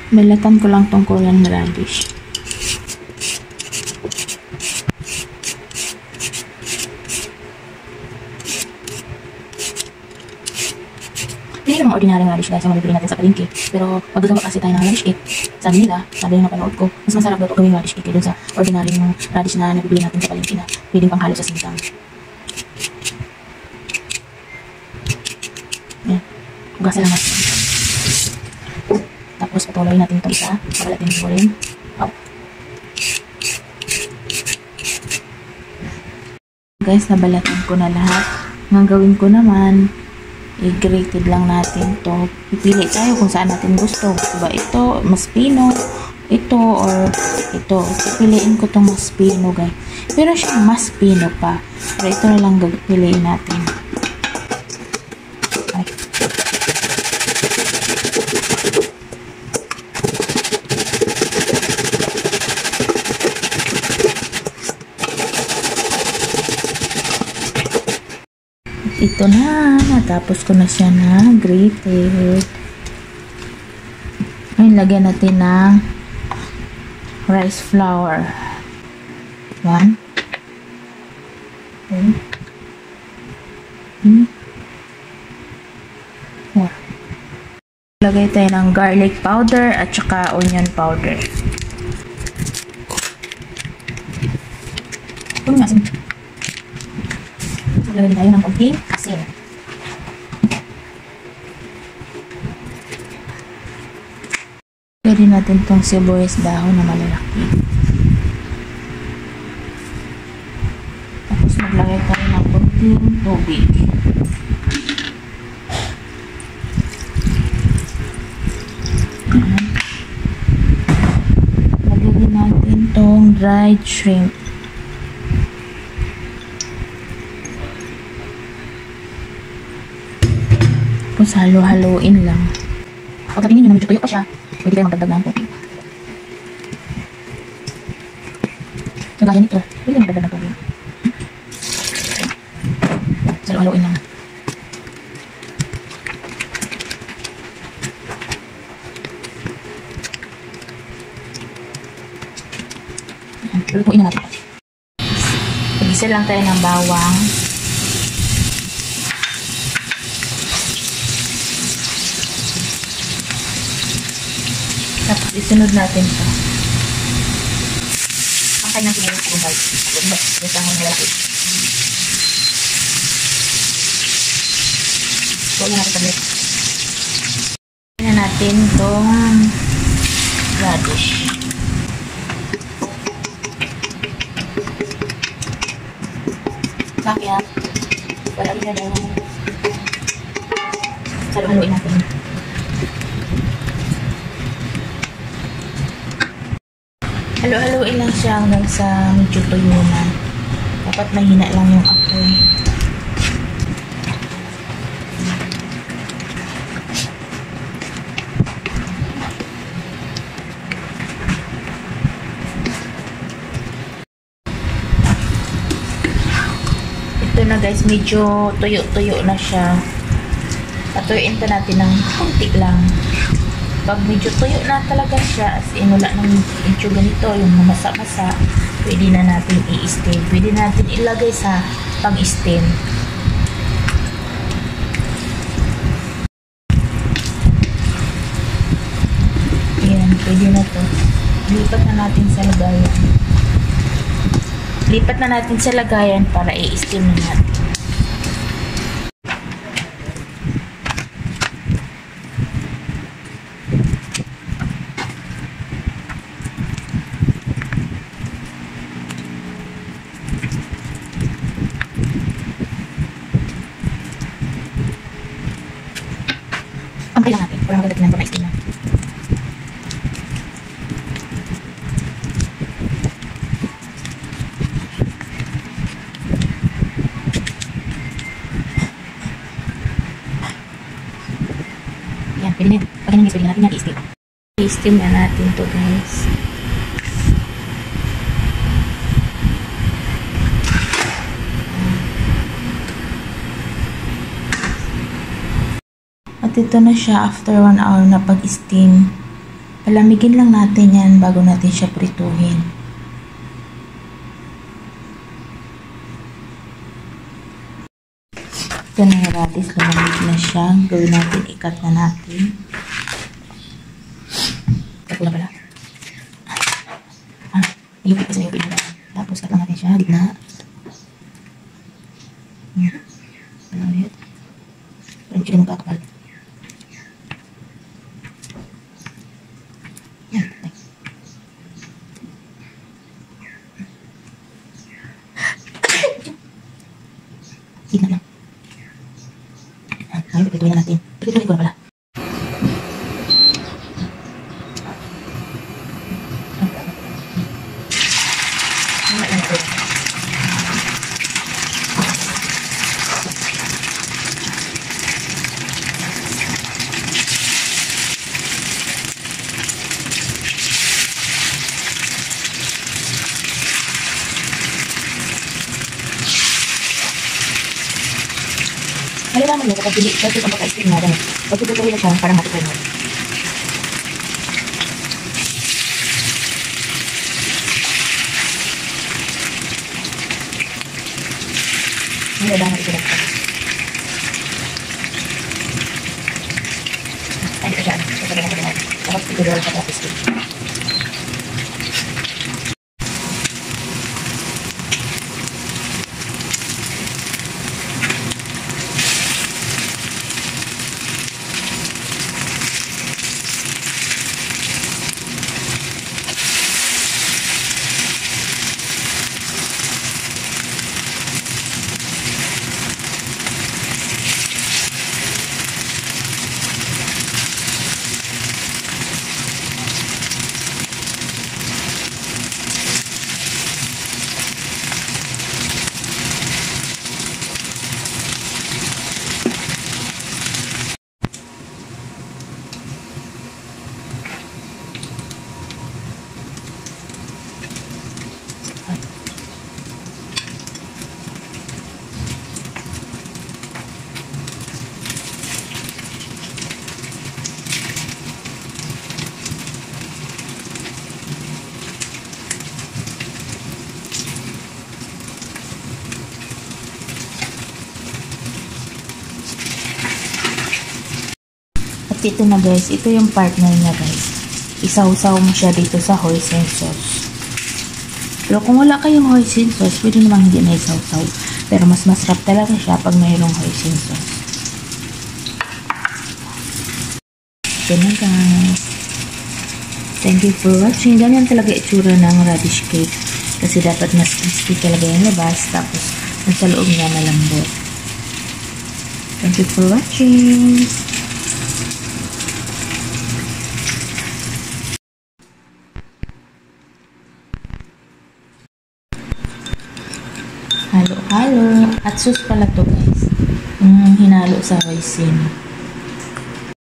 Balatan ko lang tong Korean radish. Hindi naman ordinaryong radish guys, ang mabibili natin sa palengke. Pero magagawa kasi tayo ng radish cake. Sabi nila, sabi yung napanood ko, mas masarap daw gawing radish cake dun sa ordinaryong radish na nabibili natin sa palengke na pwedeng panghalo sa sinigang. Yan. Hugasan lang natin. Tapos patuloy natin ito isa. Pagalatin ko rin. Oh. Guys, nabalatan ko na lahat. Ang gawin ko naman, i-grated lang natin to. Pipili tayo kung saan natin gusto. Diba ito, mas pino, ito, or ito. Pipiliin ko tong mas pino guys. Pero siya mas pino pa. Pero ito na lang piliin natin. Ay. Ito na, natapos ko na siya na grated. Ngayon, lagyan natin ng rice flour. 1 2 3 4. Lagay tayo ng garlic powder at saka onion powder. Lagyan tayo ng konting asin. Pwede natin itong sibuyas dahon na malalaki. Tapos maglagay tayo ng konting tubig. Lagyan din natin itong dried shrimp. Tapos halo-haloin lang. Pagkatingin nyo na medyo tuyo pa siya, pwede kayo magdagdag ng tubig. So gaya nito, pwede magdagdag ng tubig. Halo-haloin lang. Lutuin na natin. Pag-isa lang tayo ng bawang. Tapos isunod natin ito. Ang kanyang pinili kong bite. Yung sahong nilapit. Huwag na natin paglit. Tignan natin itong radish. Kaya, wala rin na daw. Halo-haloin natin. Halo-haloin lang siya hanggang sa medyo tuyo na. Dapat mahina lang yung apoy. Ito na guys, medyo tuyo-tuyo na siya. Patuyuin pa natin ng konti lang. Pag medyo tuyo na talaga siya, as in wala nang medyo ganito, yung masa-masa, pwede na natin i-steam. Pwede natin ilagay sa pang-steam. Ayan, pwede na to. Lipat na natin sa lagayan. Lipat na natin sa lagayan para i-steam na natin. Ampay lang natin. Walang magdagdagan pa na-steam na. Yan, pwede na. Pag hindi pwede natin i-steam. I-steam na natin to guys. At ito na siya after 1 hour na pag-steam. Palamigin lang natin yan bago natin siya prituhin. Ito na yung radish, lumamig na siya. Gawin natin, ikat na natin. Ito na pala. Ilupit kasi yung pinula. Tapos kat lang natin siya, gitna. Ano ulit? Parang hindi ka magkakapal. Yan. Gitna lang. Ngayon, pipituin na natin. Pipituin ko na pala. Malalaman mo kapag hindi kasi kung pagka-steam na ganun. Pag tutuloy na siya, parang matipay mo. Malalaman ito lang. Ay, ito siya. Ito na natin. Tapos ito doon sa plastic. At ito na guys, ito yung partner niya guys. Isaw-saw mo siya dito sa hoisin sauce. Pero kung wala kayong hoisin sauce, pwede namang hindi na isaw-saw. Pero mas masarap talaga siya pag mayroong hoisin sauce. Ito na guys. Thank you for watching. Ganyan talaga itsura ng radish cake. Kasi dapat mas crispy talaga yung labas. Tapos, sa loob niya malambot. Thank you for watching. Halo-halo. At sauce pala to guys. Hinalo sa hoisin.